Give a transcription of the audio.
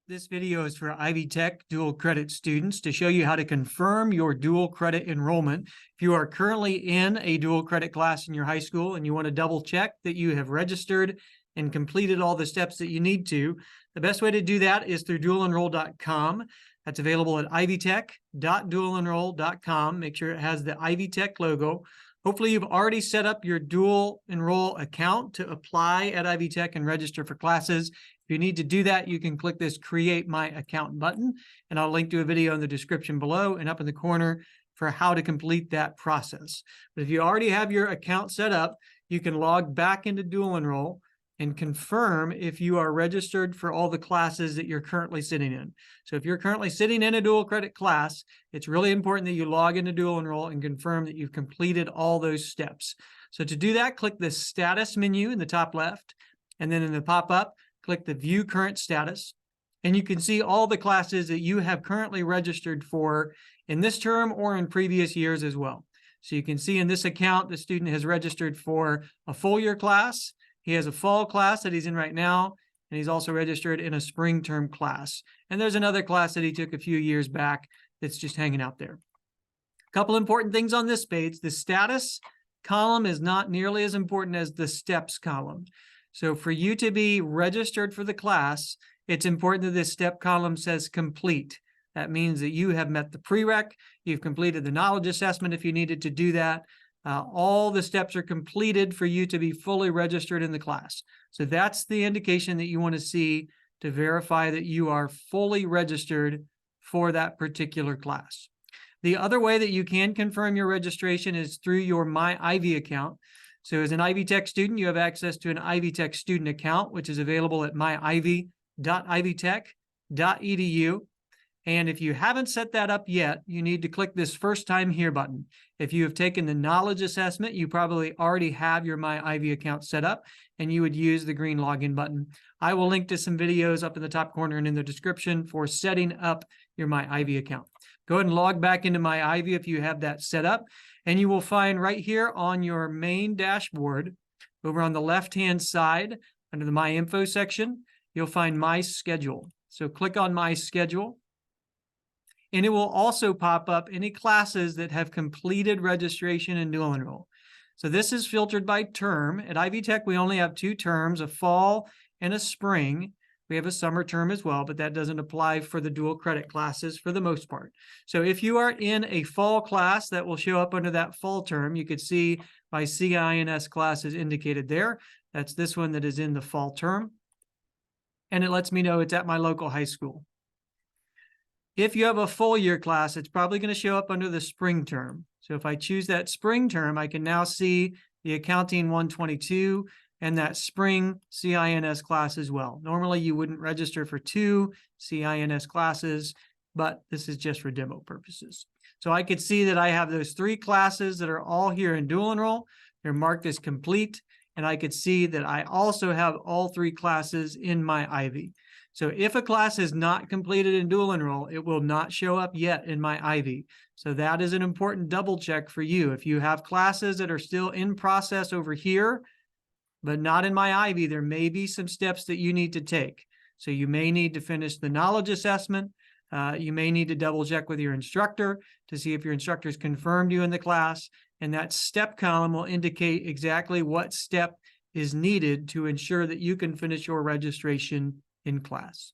This video is for Ivy Tech dual credit students to show you how to confirm your dual credit enrollment. If you are currently in a dual credit class in your high school and you want to double check that you have registered and completed all the steps that you need to, the best way to do that is through dualenroll.com. That's available at ivytech.dualenroll.com. Make sure it has the Ivy Tech logo. Hopefully you've already set up your dual enroll account to apply at Ivy Tech and register for classes. If you need to do that, you can click this Create My Account button, and I'll link to a video in the description below and up in the corner for how to complete that process. But if you already have your account set up, you can log back into Dual Enroll and confirm if you are registered for all the classes that you're currently sitting in. So if you're currently sitting in a dual credit class, it's really important that you log into Dual Enroll and confirm that you've completed all those steps. So to do that, click the status menu in the top left, and then in the pop-up, click the View Current Status, and you can see all the classes that you have currently registered for in this term or in previous years as well. So you can see in this account, the student has registered for a full year class. He has a fall class that he's in right now, and he's also registered in a spring term class. And there's another class that he took a few years back that's just hanging out there. A couple important things on this page. The status column is not nearly as important as the steps column. So for you to be registered for the class, it's important that this step column says complete. That means that you have met the prereq, you've completed the knowledge assessment if you needed to do that. All the steps are completed for you to be fully registered in the class. So that's the indication that you want to see to verify that you are fully registered for that particular class. The other way that you can confirm your registration is through your My Ivy account. So as an Ivy Tech student, you have access to an Ivy Tech student account, which is available at myivy.ivytech.edu. And if you haven't set that up yet, you need to click this First Time Here button. If you have taken the knowledge assessment, you probably already have your My Ivy account set up, and you would use the green login button. I will link to some videos up in the top corner and in the description for setting up your My Ivy account. Go ahead and log back into My Ivy if you have that set up, and you will find right here on your main dashboard, over on the left-hand side, under the My Info section, you'll find My Schedule. So click on My Schedule, and it will also pop up any classes that have completed registration in Dual Enroll. So this is filtered by term. At Ivy Tech, we only have two terms, a fall and a spring. We have a summer term as well, but that doesn't apply for the dual credit classes for the most part. So if you are in a fall class, that will show up under that fall term. You could see my CINS class is indicated there. That's this one that is in the fall term. And it lets me know it's at my local high school. If you have a full year class, it's probably going to show up under the spring term. So if I choose that spring term, I can now see the Accounting 122 and that spring CINS class as well. Normally, you wouldn't register for two CINS classes, but this is just for demo purposes. So I could see that I have those three classes that are all here in Dual Enroll. They're marked as complete, and I could see that I also have all three classes in My Ivy. So if a class is not completed in Dual Enroll, it will not show up yet in My Ivy. So that is an important double check for you. If you have classes that are still in process over here, but not in My Ivy, there may be some steps that you need to take. So you may need to finish the knowledge assessment. You may need to double check with your instructor to see if your instructor has confirmed you in the class. And that step column will indicate exactly what step is needed to ensure that you can finish your registration in class.